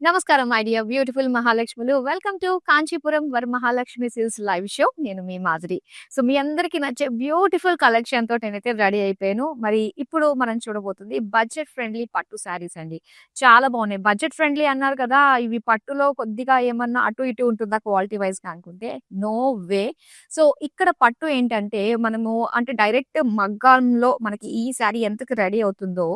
నమస్కారం my dear beautiful మహాలక్ష్ములు. Welcome to Kanchipuram Varamahalakshmi silks live show. నేను మీ మాధురి. సో మీ అందరికి నచ్చే బ్యూటిఫుల్ కలెక్షన్ తో నేనైతే రెడీ అయిపోయాను. మరి ఇప్పుడు మనం చూడబోతుంది బడ్జెట్ ఫ్రెండ్లీ పట్టు శారీస్ అండి. చాలా బాగున్నాయి. బడ్జెట్ ఫ్రెండ్లీ అన్నారు కదా, ఇవి పట్టులో కొద్దిగా ఏమన్నా అటు ఇటు ఉంటుందా క్వాలిటీ వైజ్ గా అనుకుంటే నో వే. సో ఇక్కడ పట్టు ఏంటంటే మనము అంటే డైరెక్ట్ మగ్గంలో మనకి ఈ శారీ ఎంతకు రెడీ అవుతుందో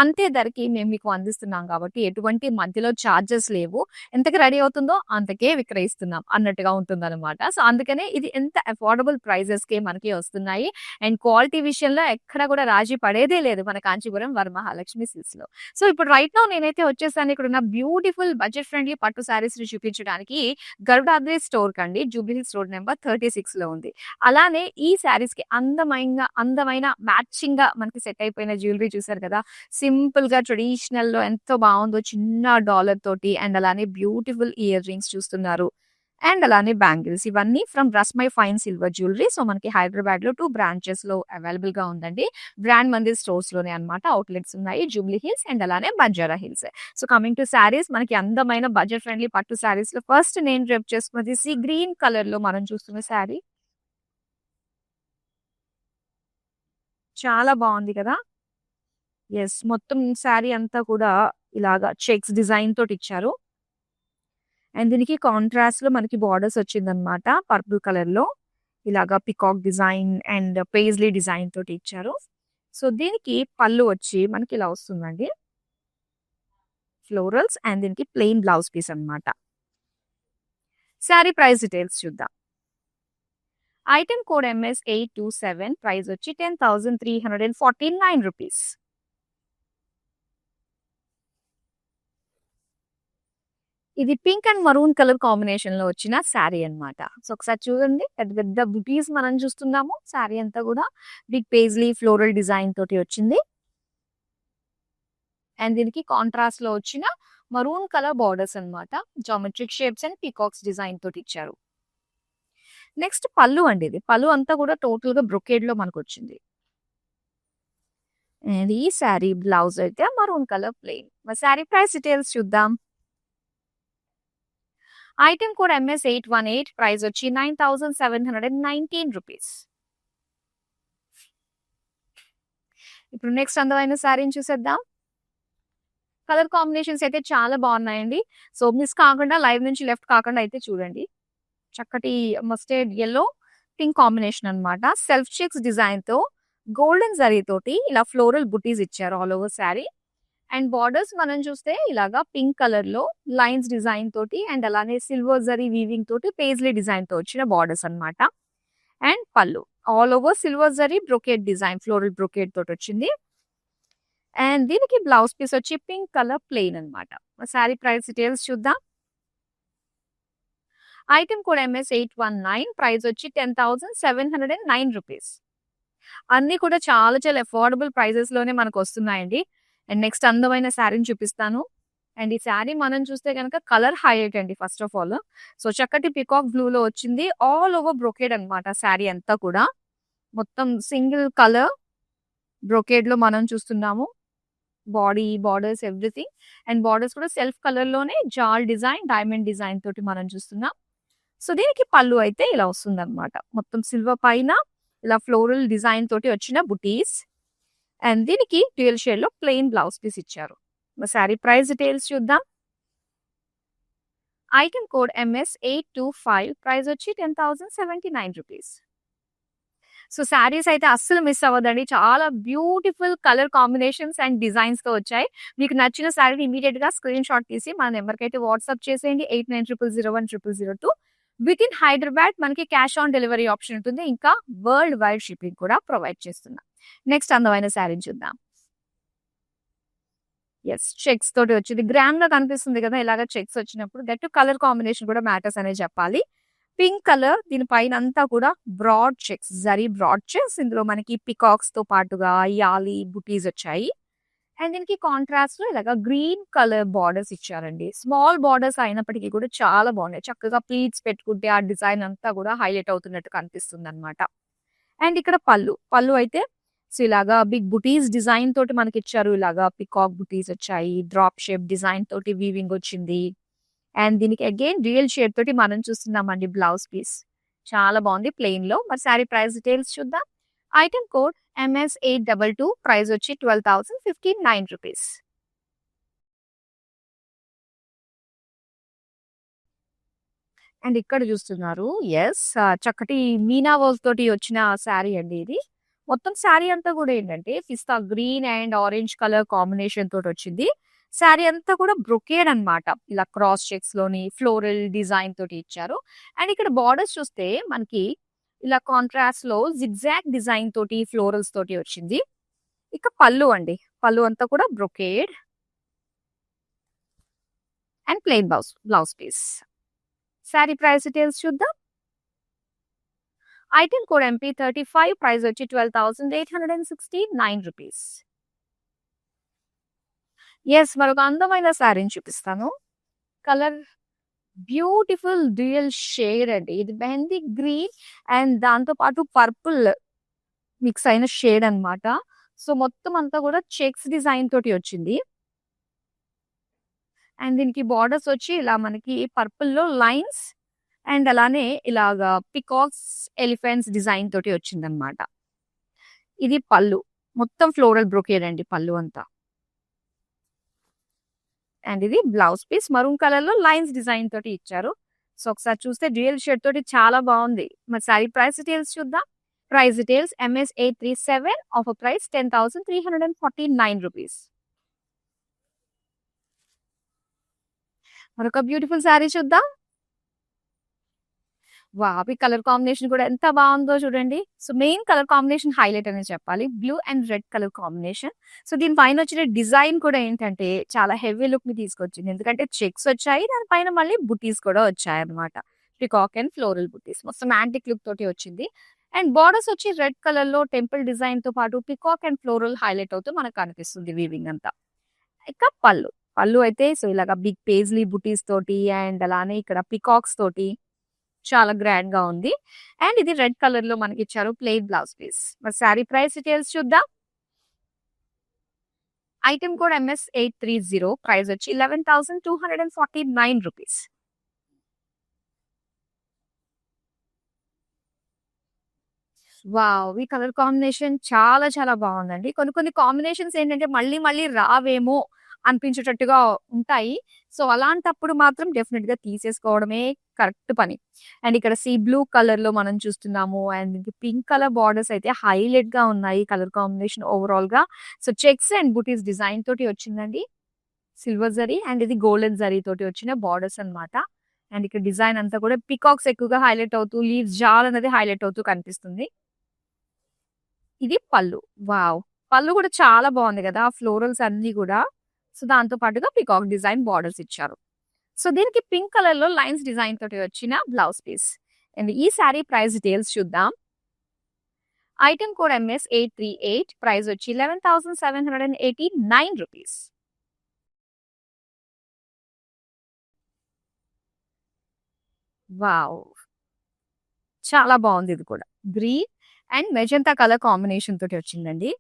అంతే ధరకి మేము మీకు అందిస్తున్నాం కాబట్టి ఎటువంటి మధ్యలో చార్జెస్ లేవు. ఎంతకి రెడీ అవుతుందో అంతకే విక్రయిస్తున్నాం అన్నట్టుగా ఉంటుందన్నమాట. సో అందుకనే ఇది ఎంత అఫోర్డబుల్ ప్రైజెస్ కే మనకి వస్తున్నాయి. అండ్ క్వాలిటీ విషయంలో ఎక్కడ కూడా రాజీ పడేదే లేదు మన కాంచీపురం వరమహాలక్ష్మి సిల్క్స్ లో. సో ఇప్పుడు రైట్ నౌ నేనైతే వచ్చేసాను. ఇక్కడ ఉన్న బ్యూటిఫుల్ బడ్జెట్ ఫ్రెండ్లీ పట్టు శారీస్ ని చూపించడానికి గరుడాద్రి స్టోర్ కండి. జూబ్లీ హిల్స్ రోడ్ నెంబర్ 36 లో ఉంది. అలానే ఈ శారీస్ కి అందమైన మ్యాచింగ్ గా మనకి సెట్ అయిపోయిన జ్యువెలరీ చూసారు కదా. సింపుల్ గా ట్రెడిషనల్ లో ఎంతో బాగుందో చిన్న డాలర్ తోటి అండ్ అలానే బ్యూటిఫుల్ ఇయర్ రింగ్స్ చూస్తున్నారు. అండ్ అలానే బ్యాంగిల్స్ ఇవన్నీ from Rasmai fine silver jewellery. So మనకి హైదరాబాద్ లో 2 బ్రాంచెస్ లో అవైలబుల్ గా ఉందండి. బ్రాండ్ మందిర్ స్టోర్స్ లోనే అన్నమాట అవుట్లెట్స్ ఉన్నాయి. జూబ్లీ హిల్స్ అండ్ అలానే Banjara hills. So coming to saris, మనకి అందమైన బడ్జెట్ ఫ్రెండ్లీ పట్టు శారీస్ లో ఫస్ట్ నేను డ్రెప్ చేసుకున్నది సీ గ్రీన్ కలర్ లో మనం చూస్తున్న శారీ. చాలా బాగుంది కదా. ఎస్, మొత్తం శారీ అంతా కూడా ఇలాగా చెక్స్ డిజైన్ తోటి ఇచ్చారు. అండ్ దీనికి కాంట్రాస్ట్ లో మనకి బార్డర్స్ వచ్చిందనమాట. పర్పుల్ కలర్ లో ఇలాగా peacock design and paisley design తోటి ఇచ్చారు. సో దీనికి పళ్ళు వచ్చి మనకి ఇలా వస్తుందండి, ఫ్లోరల్స్. అండ్ దీనికి ప్లెయిన్ బ్లౌజ్ పీస్ అన్నమాట. శారీ ప్రైస్ డీటెయిల్స్ చూద్దాం. ఐటమ్ కోడ్ MS 827, ప్రైస్ వచ్చి 10,349 రూపీస్. ఇది pink and maroon colour combination లో వచ్చిన శారీ అన్నమాట. సో ఒకసారి చూడండి, పెద్ద పెద్ద బుటీస్ మనం చూస్తున్నాము. శారీ అంతా కూడా బిగ్ పేజ్లీ ఫ్లోరల్ డిజైన్ తోటి వచ్చింది. అండ్ దీనికి కాంట్రాస్ట్ లో వచ్చిన మరూన్ కలర్ బార్డర్స్ అన్నమాట. Geometric shapes and peacocks design తోటి ఇచ్చారు. నెక్స్ట్ పళ్ళు అండి. ఇది పళ్ళు అంతా కూడా టోటల్ గా బ్రొకేడ్ లో మనకు వచ్చింది. అండ్ ఈ శారీ బ్లౌజ్ అయితే మరూన్ కలర్ ప్లెయిన్. మరి శారీ ప్రైస్ డీటెయిల్స్ చూద్దాం. ఐటమ్ కోడ్ MS 818, ప్రైస్ వచ్చి 9,719 రూపీస్. ఇప్పుడు నెక్స్ట్ అందమైన శారీని చూసేద్దాం. కలర్ కాంబినేషన్స్ అయితే చాలా బాగున్నాయండి. సో మిస్ కాకుండా లైవ్ నుంచి లెఫ్ట్ కాకుండా అయితే చూడండి. చక్కటి మస్టర్డ్ ఎల్లో పింక్ కాంబినేషన్ అన్నమాట. సెల్ఫ్ చెక్స్ డిజైన్ తో గోల్డెన్ జరీ తోటి ఇలా ఫ్లోరల్ బుటీస్ ఇచ్చారు all over sari. And borders మనం చూస్తే ఇలాగా పింక్ కలర్ లో లైన్స్ డిజైన్ తోటి అండ్ అలానే సిల్వర్ జరీ వీవింగ్ తోటి పేజ్లీ డిజైన్ తో వచ్చిన బార్డర్స్ అన్నమాట. అండ్ పళ్ళు all over silver zari brocade design, floral brocade తోటి వచ్చింది. అండ్ దీనికి బ్లౌజ్ పీస్ వచ్చి పింక్ కలర్ ప్లెయిన్ అన్నమాట. శారీ ప్రైస్ డీటెయిల్స్ చూద్దాం. ఐటమ్ కోడ్ MS 819, ప్రైస్ వచ్చి 10,709 రూపీస్. అన్ని కూడా చాలా చాలా అఫోర్డబుల్ ప్రైజెస్ లోనే మనకు వస్తున్నాయండి. అండ్ నెక్స్ట్ అందమైన శారీని చూపిస్తాను. అండ్ ఈ శారీ మనం చూస్తే కనుక కలర్ హైలైట్ అండి. ఫస్ట్ ఆఫ్ ఆల్ సో చక్కటి పికాక్ బ్లూ లో వచ్చింది. ఆల్ ఓవర్ బ్రొకేడ్ అన్నమాట. శారీ అంతా కూడా మొత్తం సింగిల్ కలర్ బ్రొకేడ్ లో మనం చూస్తున్నాము. Body borders everything. And borders కూడా సెల్ఫ్ కలర్ లోనే జాల్ డిజైన్, డైమండ్ డిజైన్ తోటి మనం చూస్తున్నాం. సో దీనికి పళ్ళు అయితే ఇలా వస్తుంది అనమాట. మొత్తం సిల్వర్ పైన ఇలా ఫ్లోరల్ డిజైన్ తోటి వచ్చిన బుటీస్. అండ్ దీనికి డ్యూయల్ షేడ్ లో ప్లెయిన్ బ్లౌజ్ పీస్ ఇచ్చారు. శారీ ప్రైస్ డీటెయిల్స్ చూద్దాం. ఐటమ్ కోడ్ MS 825, ప్రైస్ వచ్చి 10,079 రూపీస్. సో శారీస్ అయితే అస్సలు మిస్ అవ్వదండి. చాలా beautiful colour combinations and designs తో వచ్చాయి. మీకు నచ్చిన శారీని ఇమీడియట్ గా స్క్రీన్ షాట్ తీసి మన నెంబర్కి అయితే వాట్సాప్ చేసేయండి. 8900010002. విత్ ఇన్ హైదరాబాద్ మనకి క్యాష్ ఆన్ డెలివరీ ఆప్షన్ ఉంటుంది. ఇంకా వరల్డ్ వైడ్ షిప్పింగ్ కూడా ప్రొవైడ్ చేస్తున్నాం. నెక్స్ట్ అందమైన శారీని చూద్దాం. ఎస్, చెక్స్ తోటి వచ్చింది. గ్రాండ్ గా కనిపిస్తుంది కదా ఇలాగ చెక్స్ వచ్చినప్పుడు. దట్ కలర్ కాంబినేషన్ కూడా మ్యాటర్స్ అనే చెప్పాలి. పింక్ కలర్, దీనిపైన అంతా కూడా broad checks, zari broad checks. ఇందులో మనకి పికాక్స్ తో పాటుగా యాలి బుటీస్ వచ్చాయి. అండ్ దీనికి కాంట్రాస్ట్ లో ఇలాగా గ్రీన్ కలర్ బార్డర్స్ ఇచ్చారండి. స్మాల్ బార్డర్స్ అయినప్పటికీ కూడా చాలా బాగున్నాయి. చక్కగా ప్లీట్స్ పెట్టుకుంటే ఆ డిజైన్ అంతా కూడా హైలైట్ అవుతున్నట్టు కనిపిస్తుంది అనమాట. అండ్ ఇక్కడ పళ్ళు అయితే సో ఇలాగా బిగ్ బుటీస్ డిజైన్ తోటి మనకిచ్చారు. ఇలాగా పికాక్ బుటీస్ వచ్చాయి. డ్రాప్ షేప్ డిజైన్ తోటి వీవింగ్ వచ్చింది. అండ్ దీనికి అగైన్ రియల్ షేడ్ తోటి మనం చూస్తున్నామండి బ్లౌజ్ పీస్. చాలా బాగుంది ప్లెయిన్‌లో. మరి సారీ ప్రైస్ డీటెయిల్స్ చూద్దాం. ఐటెమ్ కోడ్ MS822 ప్రైస్ వచ్చి 12,059 రూపీస్. అండ్ ఇక్కడ చూస్తున్నారు. యెస్. చక్కటి మీనా వర్క్ తోటి వచ్చిన సారీ అండి ఇది. మొత్తం సారీ అంతా కూడా ఏంటంటే పిస్తా green and orange colour combination తోటి వచ్చింది. సారీ అంతా కూడా బ్రొకేడ్ అన్నమాట. ఇలా క్రాస్ చెక్స్ లోని ఫ్లోరల్ డిజైన్ తోటి ఇచ్చారు. అండ్ ఇక్కడ బార్డర్స్ చూస్తే మనకి ఇలా కాంట్రాస్ట్ లో జిగ్జాగ్ డిజైన్ తోటి ఫ్లోరల్స్ తోటి వచ్చింది. ఇక పళ్ళు అండి. పళ్ళు అంతా కూడా brocade and plain blouse piece. Sari price details చూద్దాం. ఐటెమ్ కోడ్ MP35 ప్రైస్ వచ్చి 12,869 రూపీస్. ఎస్, మరొక అందమైన సారీని చూపిస్తాను. కలర్ బ్యూటిఫుల్ డ్యూయల్ షేడ్ అండి. ఇది మెహందీ గ్రీన్ అండ్ దాంతో పాటు పర్పుల్ మిక్స్ అయిన షేడ్ అన్నమాట. సో మొత్తం అంతా కూడా చెక్స్ డిజైన్ తోటి వచ్చింది. అండ్ దీనికి బార్డర్స్ వచ్చి ఇలా మనకి పర్పుల్ లో లైన్స్ అండ్ అలానే ఇలాగా పికాక్స్ ఎలిఫెంట్స్ డిజైన్ తోటి వచ్చిందనమాట. ఇది పళ్ళు. మొత్తం ఫ్లోరల్ బ్రొకేడ్ అండి పళ్ళు అంతా. అండ్ ఇది బ్లౌజ్ పీస్ మరూన్ కలర్ లో లైన్స్ డిజైన్ తోటి ఇచ్చారు. సో ఒకసారి చూస్తే డ్యూయల్ షేడ్ తోటి చాలా బాగుంది. మరి సారీ ప్రైస్ డీటెయిల్స్ చూద్దాం. Price details MS837 offer price 10,349 rupees. మరొక బ్యూటిఫుల్ సారీ చూద్దాం. వావ్! ఈ కలర్ కాంబినేషన్ కూడా ఎంత బాగుందో చూడండి. So main colour combination highlight అనే చెప్పాలి. Blue and red colour combination. So దీని పైన వచ్చిన డిజైన్ కూడా ఏంటంటే చాలా హెవీ లుక్ ని తీసుకొచ్చింది. ఎందుకంటే చెక్స్ వచ్చాయి. దాని పైన మళ్ళీ బుటీస్ కూడా వచ్చాయన్నమాట. పికాక్ అండ్ ఫ్లోరల్ బుటీస్. మొత్తం యాంటిక్ లుక్ తోటి వచ్చింది. అండ్ బార్డర్స్ వచ్చి రెడ్ కలర్ లో టెంపుల్ డిజైన్ తో పాటు పికాక్ అండ్ ఫ్లోరల్ హైలైట్ అవుతూ మనకు కనిపిస్తుంది వీవింగ్ అంతా. ఇక పళ్ళు. పళ్ళు అయితే సో ఇలాగా బిగ్ పేజ్లీ బుటీస్ తోటి అండ్ అలానే ఇక్కడ పికాక్స్ తోటి చాలా గ్రాండ్ గా ఉంది. అండ్ ఇది రెడ్ కలర్ లో మనకి ఇచ్చారు ప్లెయిన్ బ్లౌజ్ పీస్. మరి సారీ ప్రైస్ డీటెయిల్స్ చూద్దాం. ఐటమ్ కోడ్ MS830 ప్రైస్ వచ్చి 11,249 రూపీస్. వావ్! ఈ కలర్ కాంబినేషన్ చాలా చాలా బాగుందండి. కొన్ని కొన్ని కాంబినేషన్స్ ఏంటంటే మళ్ళీ మళ్ళీ రావేమో అనిపించేటట్టుగా ఉంటాయి. సో అలాంటప్పుడు మాత్రం డెఫినిట్ గా తీసేసుకోవడమే కరెక్ట్ పని. అండ్ ఇక్కడ సీ బ్లూ కలర్ లో మనం చూస్తున్నాము. అండ్ పింక్ కలర్ బార్డర్స్ అయితే హైలైట్ గా ఉన్నాయి. కలర్ కాంబినేషన్ ఓవరాల్ గా. So checks and buttis design తోటి వచ్చిందండి. సిల్వర్ జరీ అండ్ ఇది గోల్డెన్ జరీ తోటి వచ్చిన బార్డర్స్ అన్నమాట. అండ్ ఇక్కడ డిజైన్ అంతా కూడా పికాక్స్ ఎక్కువగా హైలైట్ అవుతూ లీవ్స్ జాల్ అనేది హైలైట్ అవుతూ కనిపిస్తుంది. ఇది పళ్ళు. వావ్! పళ్ళు కూడా చాలా బాగుంది కదా! ఫ్లోరల్స్ అన్నీ కూడా. సో దాంతో పాటుగా పికాక్ డిజైన్ బార్డర్స్ ఇచ్చారు. సో దీనికి పింక్ కలర్ లో లైన్స్ డిజైన్ తోటి వచ్చిన బ్లౌజ్ పీస్. అండ్ ఈ సారీ ప్రైస్ డీటెయిల్స్ చూద్దాం. ఐటమ్ కోడ్ MS838 ప్రైస్ వచ్చి 11,789 రూపీస్. వావ్! చాలా బాగుంది ఇది కూడా. Green and magenta colour combination తోటి వచ్చిందండి.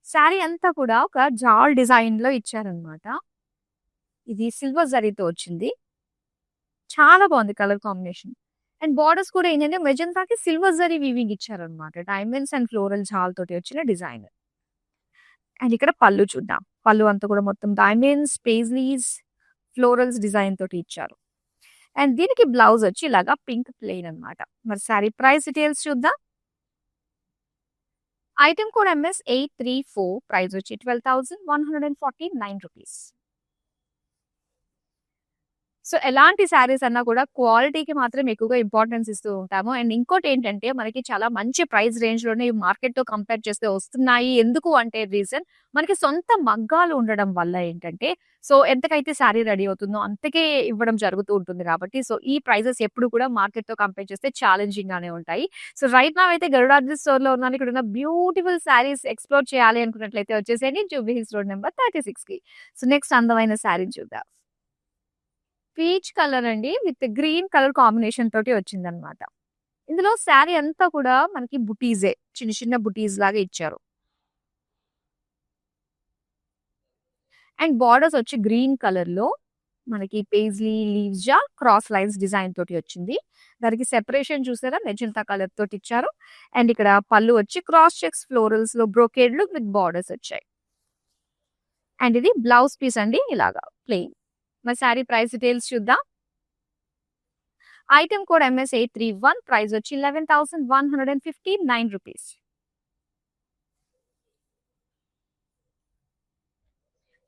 సారీ అంతా కూడా ఒక జాల్ డిజైన్ లో ఇచ్చారనమాట. ఇది సిల్వర్ జరీతో వచ్చింది. చాలా బాగుంది కలర్ కాంబినేషన్. అండ్ బార్డర్స్ కూడా ఏంటంటే మెజంతాకి సిల్వర్ జరీ వీవింగ్ ఇచ్చారనమాట. డైమండ్స్ అండ్ ఫ్లోరల్ జాల్ తోటి వచ్చిన డిజైన్. అండ్ ఇక్కడ పళ్ళు చూద్దాం. పళ్ళు అంతా కూడా మొత్తం డైమండ్స్, పేజ్లీస్, ఫ్లోరల్స్ డిజైన్ తోటి ఇచ్చారు. అండ్ దీనికి బ్లౌజ్ వచ్చి ఇలాగా పింక్ ప్లెయిన్ అన్నమాట. మరి సారీ ప్రైస్ డీటెయిల్స్ చూద్దాం. ఐటమ్ కోడ్ MS834 ప్రైస్ వచ్చి 12,149 రూపీస్. సో ఎలాంటి సారీస్ అన్నా కూడా క్వాలిటీకి మాత్రం ఎక్కువగా ఇంపార్టెన్స్ ఇస్తూ ఉంటాము. అండ్ ఇంకోటి ఏంటంటే మనకి చాలా మంచి ప్రైస్ రేంజ్ లోనే మార్కెట్ తో కంపేర్ చేస్తే వస్తున్నాయి. ఎందుకు అంటే రీజన్ మనకి సొంత మగ్గాలు ఉండడం వల్ల ఏంటంటే సో ఎంతకైతే సారీ రెడీ అవుతుందో అంతకే ఇవ్వడం జరుగుతూ ఉంటుంది కాబట్టి సో ఈ ప్రైజెస్ ఎప్పుడు కూడా మార్కెట్ తో కంపేర్ చేస్తే ఛాలెంజింగ్ గానే ఉంటాయి. సో రైట్ నా అయితే గరుడాద్రి స్టోర్ లో ఉన్నాను. ఇక్కడ ఉన్న బ్యూటిఫుల్ సారీస్ ఎక్స్ప్లోర్ చేయాలి అనుకున్నట్లయితే వచ్చేసేయండి జూబ్లీ హిల్స్ రోడ్ నెంబర్ 36 కి. సో నెక్స్ట్ అందమైన సారీ చూద్దాం. పీచ్ కలర్ అండి విత్ గ్రీన్ కలర్ కాంబినేషన్ తోటి వచ్చిందనమాట. ఇందులో శారీ అంతా కూడా మనకి బుటీజే. చిన్న చిన్న బుటీస్ లాగా ఇచ్చారు. అండ్ బార్డర్స్ వచ్చి గ్రీన్ కలర్ లో మనకి పేజ్లీ లీవ్స్ జా క్రాస్ లైన్స్ డిజైన్ తోటి వచ్చింది. దానికి సెపరేషన్ చూసారా మెజంతా కలర్ తోటి ఇచ్చారు. అండ్ ఇక్కడ పళ్ళు వచ్చి క్రాస్ చెక్స్ ఫ్లోరల్స్ లో బ్రోకేడ్లు విత్ బార్డర్స్ వచ్చాయి. అండ్ ఇది బ్లౌజ్ పీస్ అండి, ఇలాగా ప్లెయిన్. మరి శారీ ప్రైస్ డీటెయిల్స్ చూద్దాం. ఐటమ్ కోడ్ MS831, ప్రైస్ వచ్చి 11,159 రూపీస్.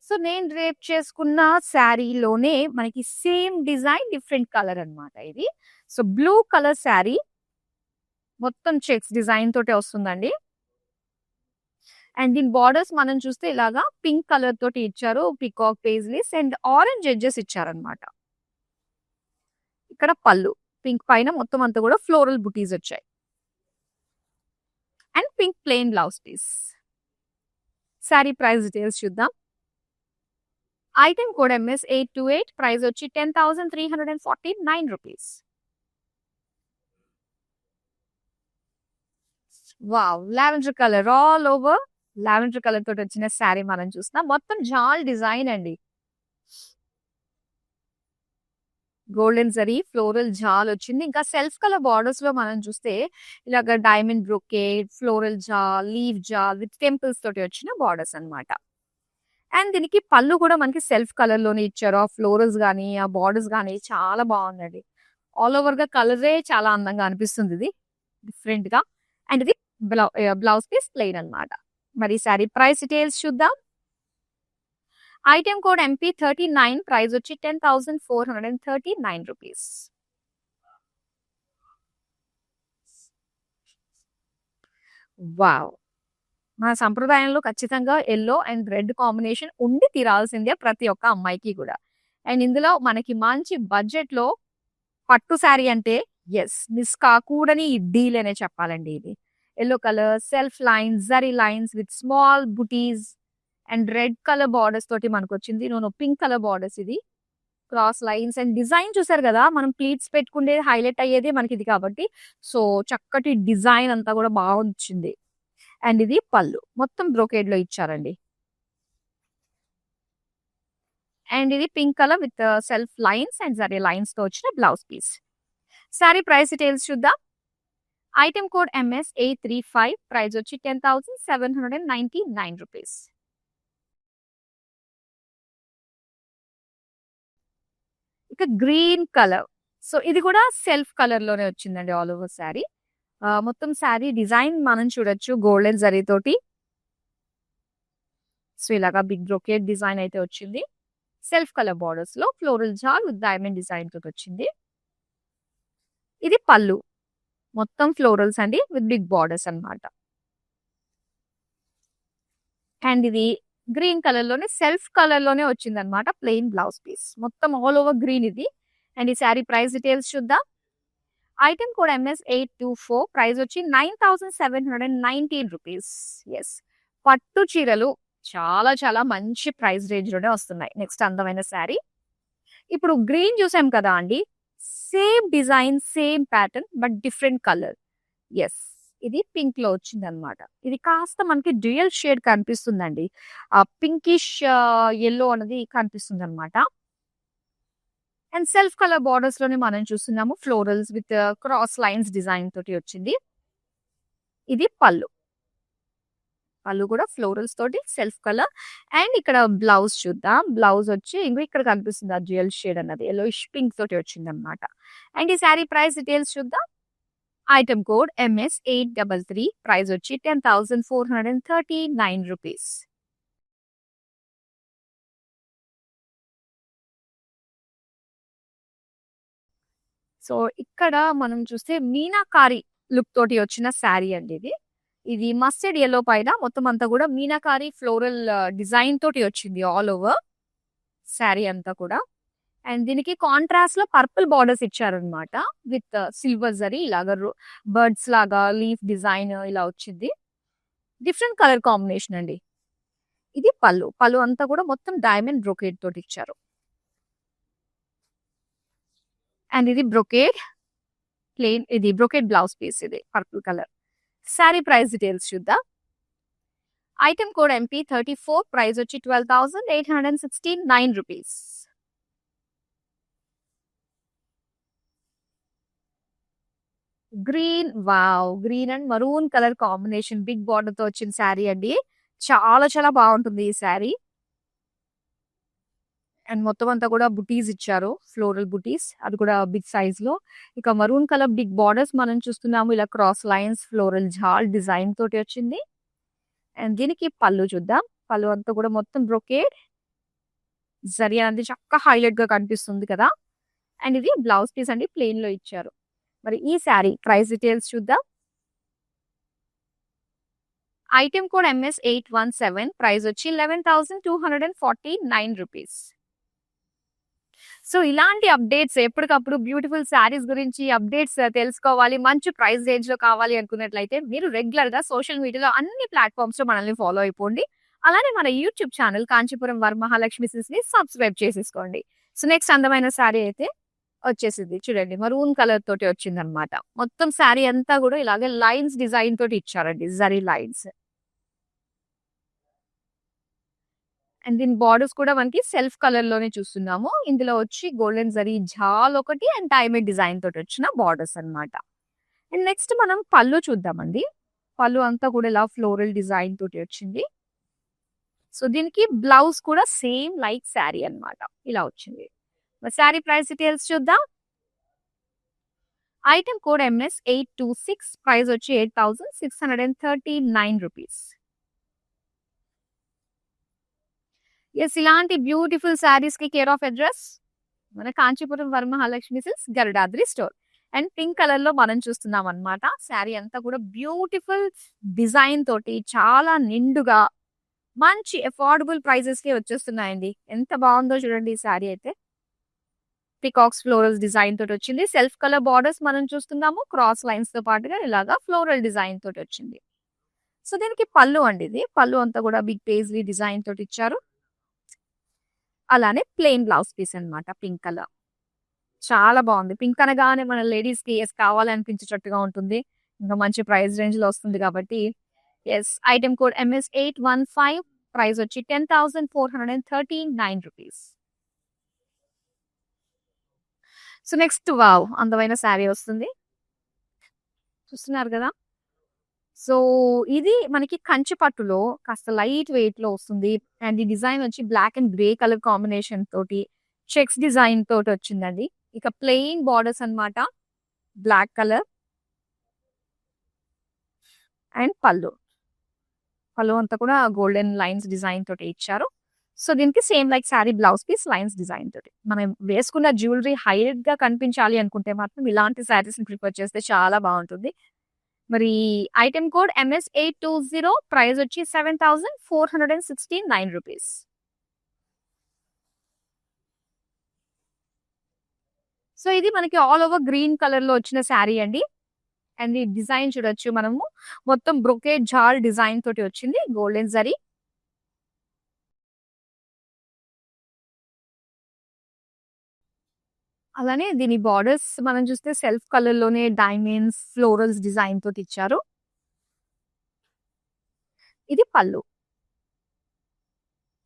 సో నేను రేప్ చేసుకున్న శారీలోనే మనకి సేమ్ డిజైన్ డిఫరెంట్ కలర్ అన్నమాట ఇది. సో బ్లూ కలర్ శారీ మొత్తం చెక్స్ డిజైన్ తోటే వస్తుందండి. అండ్ దీని బార్డర్స్ మనం చూస్తే ఇలాగా పింక్ కలర్ తోటి ఇచ్చారు, peacock paisleys and orange edges ఇచ్చారనమాట. ఇక్కడ పళ్ళు పింక్ పైన మొత్తం అంతా కూడా ఫ్లోరల్ బుటీస్ వచ్చాయి. And pink plain blouse piece. Sari price details చూద్దాం. ఐటమ్ కోడ్ MS828, ప్రైస్ వచ్చి 10,349 rupees. Wow, lavender colour all over lavender colour తోటి వచ్చిన శారీ మనం చూస్తున్నాం. మొత్తం జాల్ డిజైన్ అండి. గోల్డెన్ జరీ ఫ్లోరల్ జాల్ వచ్చింది. ఇంకా సెల్ఫ్ కలర్ బార్డర్స్ లో మనం చూస్తే ఇలాగ డైమండ్ బ్రొకేడ్, ఫ్లోరల్ జాల్, లీవ్ జాల్ విత్ టెంపుల్స్ తోటి వచ్చిన బార్డర్స్ అన్నమాట. అండ్ దీనికి పళ్ళు కూడా మనకి సెల్ఫ్ కలర్ లోనే ఇచ్చారు. ఆ ఫ్లోరల్స్ గానీ ఆ బార్డర్స్ గానీ చాలా బాగుందండి. ఆల్ ఓవర్ గా కలరే చాలా అందంగా అనిపిస్తుంది ఇది డిఫరెంట్ గా. అండ్ ఇది బ్లౌజ్ పీస్ ప్లెయిన్ అన్నమాట. మరి సారీ ప్రైస్ డీటెయిల్స్ చూద్దాం. ఐటమ్ కోడ్ MP39, ప్రైస్ వచ్చి 10,439 రూపీస్. వావ్, మన సంప్రదాయంలో ఖచ్చితంగా ఎల్లో అండ్ రెడ్ కాంబినేషన్ ఉండి తీరాల్సిందే ప్రతి ఒక్క అమ్మాయికి కూడా. అండ్ ఇందులో మనకి మంచి బడ్జెట్ లో పట్టు శారీ అంటే మిస్ కాకూడని డీల్ అనే చెప్పాలండి ఇది. Yellow colour self lines, zari lines with small buttis and red colour borders తోటి మనకు వచ్చింది. పింక్ కలర్ బార్డర్స్, ఇది క్రాస్ లైన్స్ అండ్ డిజైన్ చూసారు కదా, మనం ప్లీట్స్ పెట్టుకునేది హైలైట్ అయ్యేది మనకి ఇది కాబట్టి. సో చక్కటి డిజైన్ అంతా కూడా బాగా వచ్చింది. అండ్ ఇది పళ్ళు మొత్తం బ్రోకేడ్ లో ఇచ్చారండి. అండ్ ఇది pink colour with self lines and zari lines తో వచ్చిన blouse piece. Sari price details చూద్దాం. ఐటమ్ కోడ్ MS835, ప్రైస్ వచ్చి 10,799 రూపీస్. ఇక గ్రీన్ కలర్, సో ఇది కూడా సెల్ఫ్ కలర్ లోనే వచ్చిందండి ఆల్ ఓవర్ శారీ. మొత్తం శారీ డిజైన్ మనం చూడొచ్చు గోల్డెన్ జరీ తోటి. సో ఇలాగా బిగ్ బ్రోకేడ్ డిజైన్ అయితే వచ్చింది. సెల్ఫ్ కలర్ బార్డర్స్ లో ఫ్లోరల్ జాల్ విత్ డైమండ్ డిజైన్ తోటి వచ్చింది. ఇది పళ్ళు మొత్తం ఫ్లోరల్స్ అండి విత్ బిగ్ బార్డర్స్ అన్నమాట. అండ్ ఇది గ్రీన్ కలర్ లోనే సెల్ఫ్ కలర్ లోనే వచ్చింది అనమాట ప్లెయిన్ బ్లౌజ్ పీస్. మొత్తం ఆల్ ఓవర్ గ్రీన్ ఇది. అండ్ ఈ శారీ ప్రైస్ డీటెయిల్స్ చూద్దాం. ఐటమ్ కోడ్ MS824, ప్రైస్ వచ్చి 9,719 రూపీస్. పట్టు చీరలు చాలా చాలా మంచి ప్రైస్ రేంజ్ లోనే వస్తున్నాయి. నెక్స్ట్ అందమైన శారీ. ఇప్పుడు గ్రీన్ చూసాం కదా అండి, same design same pattern but different colour. ఇది పింక్ లో వచ్చింది అనమాట. ఇది కాస్త మనకి డ్యూయల్ షేడ్ కనిపిస్తుందండి. ఆ పింకిష్ ఎల్లో అనేది కనిపిస్తుంది అనమాట. అండ్ సెల్ఫ్ కలర్ బార్డర్స్ లోనే మనం చూస్తున్నాము florals with cross lines design తోటి వచ్చింది. ఇది పళ్ళు కూడా ఫ్లోరల్స్ తోటి సెల్ఫ్ కలర్. అండ్ ఇక్కడ బ్లౌజ్ చూద్దాం. బ్లౌజ్ వచ్చి ఇక్కడ కనిపిస్తుంది ఆ డ్యూయల్ షేడ్ అన్నది ఎల్లోయిష్ పింక్ తోటి వచ్చింది అనమాట. అండ్ ఈ శారీ ప్రైస్ డీటెయిల్స్ చూద్దాం. ఐటమ్ కోడ్ MS833, ప్రైస్ వచ్చి 10,439 రూపీస్. సో ఇక్కడ మనం చూస్తే మీనాకారి లుక్ తోటి వచ్చిన శారీ అండి ఇది. ఇది మస్టర్డ్ ఎల్లో పైన మొత్తం అంతా కూడా మీనాకారి ఫ్లోరల్ డిజైన్ తోటి వచ్చింది ఆల్ ఓవర్ శారీ అంతా కూడా. అండ్ దీనికి కాంట్రాస్ట్ లో పర్పుల్ బార్డర్స్ ఇచ్చారనమాట విత్ సిల్వర్ జరీ ఇలాగా బర్డ్స్ లాగా లీఫ్ డిజైన్ ఇలా వచ్చింది. డిఫరెంట్ కలర్ కాంబినేషన్ అండి. ఇది పళ్ళు అంతా కూడా మొత్తం డైమండ్ బ్రోకేడ్ తోటి ఇచ్చారు. అండ్ ఇది బ్రోకేడ్ ప్లెయిన్, ఇది బ్రోకేడ్ బ్లౌజ్ పీస్, ఇది purple colour. Sari price details చూద్దాం. ఐటమ్ కోడ్ MP34, ప్రైస్ వచ్చి 12,869 rupees. Green, wow! Green and maroon colour combination big బార్డర్‌తో వచ్చిన శారీ అండి. చాలా చాలా బావుంటుంది ఈ శారీ. అండ్ మొత్తం అంతా కూడా బుటీస్ ఇచ్చారు. ఫ్లోరల్ బుటీస్. అది కూడా బిగ్ సైజ్‌లో. ఇక మరూన్ కలర్ బిగ్ బార్డర్స్ మనం చూస్తున్నాము. ఇలా క్రాస్ లైన్స్, ఫ్లోరల్ జాల్ డిజైన్ తోటి వచ్చింది. అండ్ దీనికి పళ్ళు చూద్దాం. పళ్ళు అంతా కూడా మొత్తం బ్రొకేడ్ జరీ అనేది చక్కగా హైలైట్‌గా కనిపిస్తుంది కదా! అండ్ ఇది బ్లౌజ్ పీస్ అండి ప్లెయిన్‌లో ఇచ్చారు. మరి ఈ శారీ ప్రైస్ డీటెయిల్స్ చూద్దాం. ఐటెమ్ కోడ్ MS817, ప్రైస్ వచ్చి 11,249 రూపీస్. సో ఇలాంటి అప్డేట్స్ ఎప్పటికప్పుడు బ్యూటిఫుల్ శారీస్ గురించి అప్డేట్స్ తెలుసుకోవాలి, మంచి ప్రైస్ రేంజ్‌లో కావాలి అనుకున్నట్లయితే మీరు రెగ్యులర్‌గా సోషల్ మీడియాలో అన్ని ప్లాట్‌ఫార్మ్స్‌లో మనల్ని ఫాలో అయిపోండి. అలానే మన యూట్యూబ్ ఛానల్ కాంచీపురం వరమహాలక్ష్మి సిల్క్స్‌ని సబ్స్క్రైబ్ చేసేసుకోండి. సో నెక్స్ట్ అందమైన శారీ అయితే వచ్చేసింది. చూడండి మరూన్ కలర్ తోటి వచ్చిందనమాట. మొత్తం శారీ అంతా కూడా ఇలాగే లైన్స్ డిజైన్ తోటి ఇచ్చారండి. జరీ లైన్స్. అండ్ దీని బార్డర్స్ కూడా మనకి సెల్ఫ్ కలర్ లోనే చూస్తున్నాము. ఇందులో వచ్చి గోల్డెన్ జరీ జాల్ ఒకటి అండ్ డైమండ్ డిజైన్ తోటి వచ్చిన బార్డర్స్ అన్నమాట. అండ్ నెక్స్ట్ మనం పళ్ళు చూద్దామండి. పళ్ళు అంతా కూడా ఇలా ఫ్లోరల్ డిజైన్ తోటి వచ్చింది. సో దీనికి బ్లౌజ్ కూడా సేమ్ లైక్ శారీ అన్నమాట. ఇలా వచ్చింది. మరి శారీ ప్రైస్ డీటెయిల్స్ చూద్దాం. ఐటమ్ కోడ్ MS826, ప్రైస్ వచ్చి 8,639 రూపీస్. యెస్, ఇలాంటి బ్యూటిఫుల్ శారీస్ కి కేర్ ఆఫ్ అడ్రస్ మన Kanchipuram Varamahalakshmi silks, Garudadri store. And pink colour లో మనం చూస్తున్నాం అన్నమాట. శారీ అంతా కూడా బ్యూటిఫుల్ డిజైన్ తోటి చాలా నిండుగా మంచి అఫోర్డబుల్ ప్రైజెస్ కి వచ్చేస్తున్నాయండి. ఎంత బాగుందో చూడండి ఈ శారీ అయితే. పికాక్స్ ఫ్లోరల్స్ డిజైన్ తోటి వచ్చింది. సెల్ఫ్ కలర్ బార్డర్స్ మనం చూస్తున్నాము. క్రాస్ లైన్స్ తో పాటుగా ఇలాగా ఫ్లోరల్ డిజైన్ తోటి వచ్చింది. సో దీనికి పళ్ళు అండి. ఇది పళ్ళు అంతా కూడా బిగ్ పేజ్లీ డిజైన్ తోటి ఇచ్చారు. అలానే ప్లెయిన్ బ్లౌజ్ పీస్ అన్నమాట. పింక్ కలర్ చాలా బాగుంది. పింక్ అనగానే మన లేడీస్ కి ఎస్ కావాలనిపించేటట్టుగా ఉంటుంది. ఇంకా మంచి ప్రైస్ రేంజ్ లో వస్తుంది కాబట్టి yes. Item code MS815, price వచ్చి 10,439 రూపీస్. So next wow! అందమైన శారీ వస్తుంది. చూస్తున్నారు కదా! సో ఇది మనకి కంచి పట్టులో కాస్త లైట్ వెయిట్ లో వస్తుంది. అండ్ ఈ డిజైన్ వచ్చి black and grey colour combination తోటి చెక్స్ డిజైన్ తోటి వచ్చిందండి. ఇక ప్లెయిన్ బార్డర్స్ అన్నమాట. Black colour and pallu. Pallu అంతా కూడా గోల్డెన్ లైన్స్ డిజైన్ తోటి ఇచ్చారు. సో దీనికి same like sari blouse piece lines design తోటి. మనం వేసుకున్న జ్యువెలరీ హైలైట్ గా కనిపించాలి అనుకుంటే మాత్రం ఇలాంటి శారీస్ ప్రిఫర్ చేస్తే చాలా బాగుంటుంది. మరి ఐటమ్ కోడ్ MS820, ప్రైస్ వచ్చి 7,469 రూపీస్. సో ఇది మనకి ఆల్ ఓవర్ గ్రీన్ కలర్ లో వచ్చిన శారీ అండి. అండ్ ఈ డిజైన్ చూడొచ్చు మనము. మొత్తం బ్రొకేడ్ జాల్ డిజైన్ తోటి వచ్చింది. గోల్డెన్ జరీ. అలానే దీని బార్డర్స్ మనం చూస్తే సెల్ఫ్ కలర్ లోనే డైమండ్స్, ఫ్లోరల్స్ డిజైన్ తోటి ఇచ్చారు. ఇది పళ్ళు.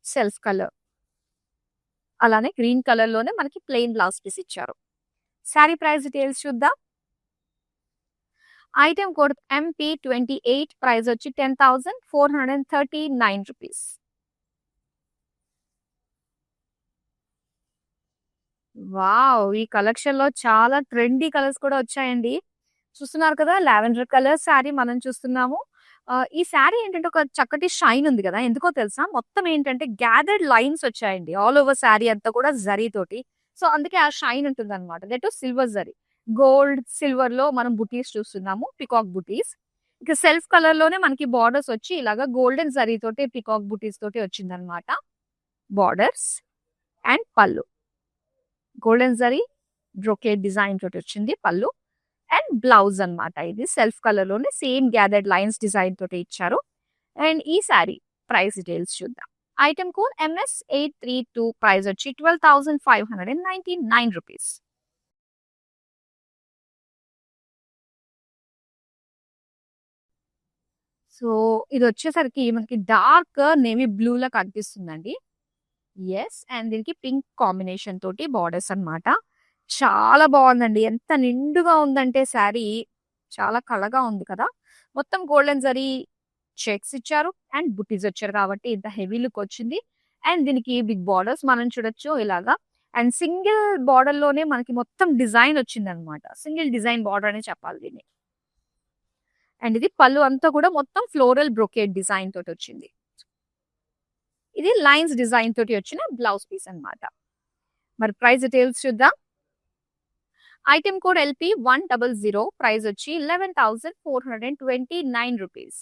Self colour. అలానే గ్రీన్ కలర్ లోనే మనకి ప్లెయిన్ బ్లౌజ్ పీస్ ఇచ్చారు. శారీ ప్రైస్ డీటెయిల్స్ చూద్దాం. ఐటమ్ కోడ్ MP28, ప్రైస్ వచ్చి 10,439 రూపీస్. వావ్! ఈ కలెక్షన్ లో చాలా ట్రెండీ కలర్స్ కూడా వచ్చాయండి. చూస్తున్నారు కదా! లావెండర్ కలర్ శారీ మనం చూస్తున్నాము. ఈ శారీ ఏంటంటే ఒక చక్కటి షైన్ ఉంది కదా! ఎందుకో తెలుసా? మొత్తం ఏంటంటే గ్యాదర్డ్ లైన్స్ వచ్చాయండి. ఆల్ ఓవర్ శారీ అంతా కూడా జరీ తోటి. సో అందుకే ఆ షైన్ ఉంటుందన్నమాట. That silver zari. Gold, silver లో మనం బుటీస్ చూస్తున్నాము. పికాక్ బుటీస్. ఇక సెల్ఫ్ కలర్ లోనే మనకి బార్డర్స్ వచ్చి ఇలాగా గోల్డెన్ జరీ తోటి పికాక్ బుటీస్ తోటి వచ్చిందన్నమాట. బార్డర్స్ అండ్ పళ్ళు. గోల్డెన్ జరీ బ్రొకేడ్ డిజైన్ తోటి వచ్చింది పళ్ళు. అండ్ బ్లౌజ్ అన్నమాట. ఇది సెల్ఫ్ కలర్ లోనే సేమ్ గ్యాదర్డ్ లైన్స్ డిజైన్ తోటి ఇచ్చారు. అండ్ ఈ సారీ ప్రైస్ డీటెయిల్స్ చూద్దాం. ఐటమ్ కోడ్ MS832, ప్రైస్ వచ్చి 12,599 రూపీస్. సో ఇది వచ్చేసరికి మనకి డార్క్ నేవీ బ్లూ లా కనిపిస్తుందండి. యెస్. అండ్ దీనికి పింక్ కాంబినేషన్ తోటి బార్డర్స్ అన్నమాట. చాలా బాగుందండి. ఎంత నిండుగా ఉందంటే శారీ చాలా కళగా ఉంది కదా! మొత్తం గోల్డెన్ జరీ చెక్స్ ఇచ్చారు అండ్ బుటీస్ వచ్చారు కాబట్టి ఇంత హెవీ లుక్ వచ్చింది. అండ్ దీనికి బిగ్ బార్డర్స్ మనం చూడొచ్చు ఇలాగా. అండ్ సింగిల్ బార్డర్ లోనే మనకి మొత్తం డిజైన్ వచ్చిందనమాట. సింగిల్ డిజైన్ బార్డర్ అనే చెప్పాలి దీన్ని. అండ్ ఇది పళ్ళు అంతా కూడా మొత్తం ఫ్లోరల్ బ్రొకేట్ డిజైన్ తోటి వచ్చింది. ఇది లైన్స్ డిజైన్ తోటి వచ్చిన బ్లౌజ్ పీస్ అన్నమాట. మరి ప్రైస్ డీటెయిల్స్ చూద్దాం. ఐటెమ్ కోడ్ LP 100, ప్రైస్ వచ్చి 11,429 రూపీస్.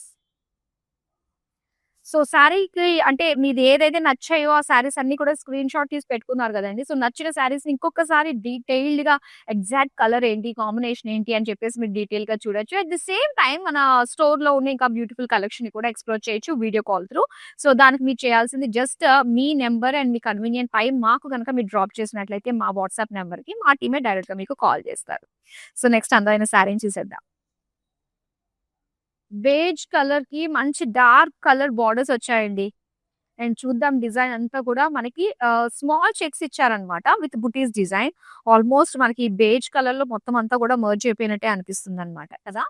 సో శారీకి అంటే మీది ఏదైతే నచ్చాయో ఆ శారీస్ అన్ని కూడా స్క్రీన్ షాట్ తీసి పెట్టుకున్నారు కదండి. సో నచ్చిన శారీస్ ఇంకొకసారి డీటెయిల్డ్ గా ఎగ్జాక్ట్ కలర్ ఏంటి, కాంబినేషన్ ఏంటి అని చెప్పేసి మీరు డీటెయిల్ గా చూడొచ్చు. అట్ ది సేమ్ టైం మన స్టోర్ లో ఉన్న ఇంకా బ్యూటిఫుల్ కలెక్షన్ కూడా ఎక్స్ప్లోర్ చేయొచ్చు వీడియో కాల్ త్రూ. సో దానికి మీరు చేయాల్సింది just me number and me convenient time మాకు కనుక మీరు డ్రాప్ చేసినట్లయితే మా వాట్సాప్ నెంబర్ కి మా టీమే డైరెక్ట్ గా మీకు కాల్ చేస్తారు. సో నెక్స్ట్ అందమైన శారీని చూసేద్దాం. బేజ్ కలర్ కి మంచి డార్క్ కలర్ బార్డర్స్ వచ్చాయండి. అండ్ చూద్దాం డిజైన్ అంతా కూడా మనకి స్మాల్ చెక్స్ ఇచ్చారనమాట విత్ బుటీస్ డిజైన్. ఆల్మోస్ట్ మనకి బేజ్ కలర్ లో మొత్తం అంతా కూడా మర్జ్ అయిపోయినట్టే అనిపిస్తుంది అనమాట కదా.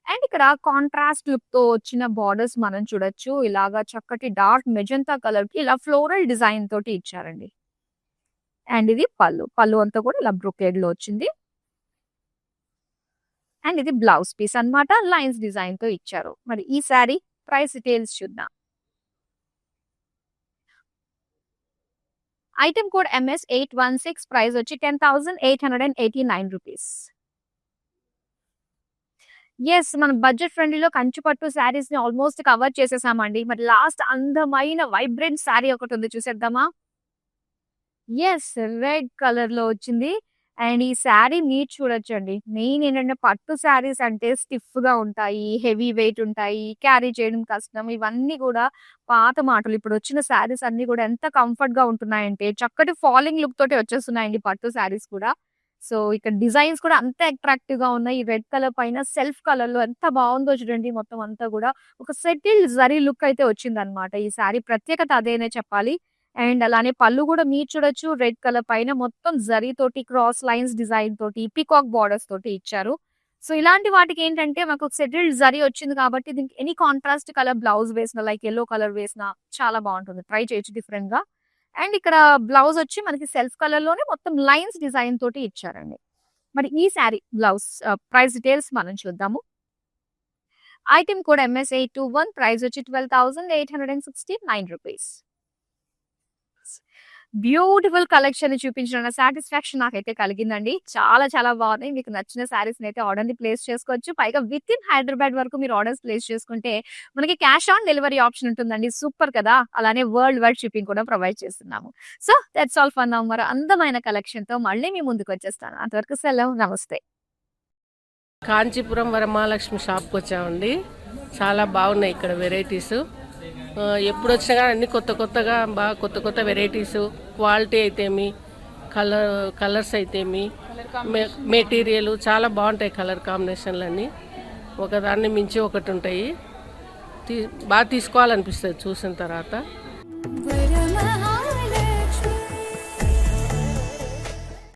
అండ్ ఇక్కడ కాంట్రాస్ట్ లుక్ తో వచ్చిన బార్డర్స్ మనం చూడొచ్చు. ఇలాగా చక్కటి డార్క్ మెజంతా కలర్ కి ఇలా ఫ్లోరల్ డిజైన్ తోటి ఇచ్చారండి. అండ్ ఇది పళ్ళు అంతా కూడా ఇలా బ్రొకేడ్ లో వచ్చింది. అండ్ ఇది బ్లౌజ్ పీస్ అన్నమాట. లైన్స్ డిజైన్ తో ఇచ్చారు. మరి ఈ శారీ ప్రైస్ డీటెయిల్స్ చూద్దాం. ఐటమ్ కోడ్ MS 816, ప్రైస్ వచ్చి 10,889 రూపీస్. ఎస్, మన బడ్జెట్ ఫ్రెండ్లీలో కంచిపట్టు శారీస్ ని ఆల్మోస్ట్ కవర్ చేసేసామండి. మరి లాస్ట్ అందమైన వైబ్రెంట్ శారీ ఒకటి ఉంది, చూసేద్దామా. ఎస్, రెడ్ కలర్ లో వచ్చింది. అండ్ ఈ శారీ మీరు చూడొచ్చండి. మెయిన్ ఏంటంటే పట్టు శారీస్ అంటే స్టిఫ్ గా ఉంటాయి, హెవీ వెయిట్ ఉంటాయి, క్యారీ చేయడం కష్టం. ఇవన్నీ కూడా పాత మాటలు. ఇప్పుడు వచ్చిన శారీస్ అన్ని కూడా ఎంత కంఫర్ట్ గా ఉంటున్నాయంటే చక్కటి ఫాలింగ్ లుక్ తోటి వచ్చేస్తున్నాయండి పట్టు శారీస్ కూడా. సో ఇక్కడ డిజైన్స్ కూడా అంత అట్రాక్టివ్ గా ఉన్నాయి. ఈ రెడ్ కలర్ పైన సెల్ఫ్ కలర్ లో ఎంత బాగుందో చూడండి. మొత్తం అంతా కూడా ఒక సెటిల్డ్ జరీ లుక్ అయితే వచ్చింది అనమాట. ఈ శారీ ప్రత్యేకత అదేనే చెప్పాలి. అండ్ అలానే పళ్ళు కూడా మీరు చూడొచ్చు. రెడ్ కలర్ పైన మొత్తం జరీ తోటి క్రాస్ లైన్స్ డిజైన్ తోటి పీకాక్ బార్డర్స్ తోటి ఇచ్చారు. సో ఇలాంటి వాటికి ఏంటంటే మాకు సెటిల్డ్ జరీ వచ్చింది కాబట్టి దీనికి ఎనీ కాంట్రాస్ట్ కలర్ బ్లౌజ్ వేసిన, లైక్ ఎల్లో కలర్ వేసిన చాలా బాగుంటుంది. ట్రై చేయొచ్చు డిఫరెంట్ గా. అండ్ ఇక్కడ బ్లౌజ్ వచ్చి మనకి సెల్ఫ్ కలర్ లోనే మొత్తం లైన్స్ డిజైన్ తోటి ఇచ్చారండి. మరి ఈ శారీ బ్లౌజ్ ప్రైస్ డీటెయిల్స్ మనం చూద్దాము. ఐటమ్ కోడ్ MS 821, ప్రైస్ వచ్చి 12,869 రూపీస్. బ్యూటిఫుల్ కలెక్షన్ చూపించిన సాటిస్ఫాక్షన్ నాకైతే కలిగిందండి. చాలా చాలా బాగున్నాయి. మీకు నచ్చిన శారీస్ అయితే ఆర్డర్ ని ప్లేస్ చేసుకోవచ్చు. పైగా విత్ ఇన్ హైదరాబాద్ వరకు మీరు ఆర్డర్స్ ప్లేస్ చేసుకుంటే మనకి క్యాష్ ఆన్ డెలివరీ ఆప్షన్ ఉంటుందండి. సూపర్ కదా. అలానే వరల్డ్ వైడ్ షిప్పింగ్ కూడా ప్రొవైడ్ చేస్తున్నాము. So that's all for now. మరి అందమైన కలెక్షన్ తో మళ్ళీ మీ ముందుకు వచ్చేస్తాను. అంతవరకు సెలవు, నమస్తే. కాంచీపురం వరమహాలక్ష్మి షాప్కి వచ్చామండి. చాలా బాగున్నాయి ఇక్కడ వెరైటీస్. ఎప్పుడు వచ్చినా కానీ అన్ని కొత్తగా బాగా కొత్త వెరైటీస్, క్వాలిటీ అయితేమి, కలర్స్ అయితేమి, మెటీరియల్ చాలా బాగుంటాయి. కలర్ కాంబినేషన్లు అన్నీ ఒకదాన్ని మించి ఒకటి ఉంటాయి. బాగా తీసుకోవాలనిపిస్తుంది చూసిన తర్వాత.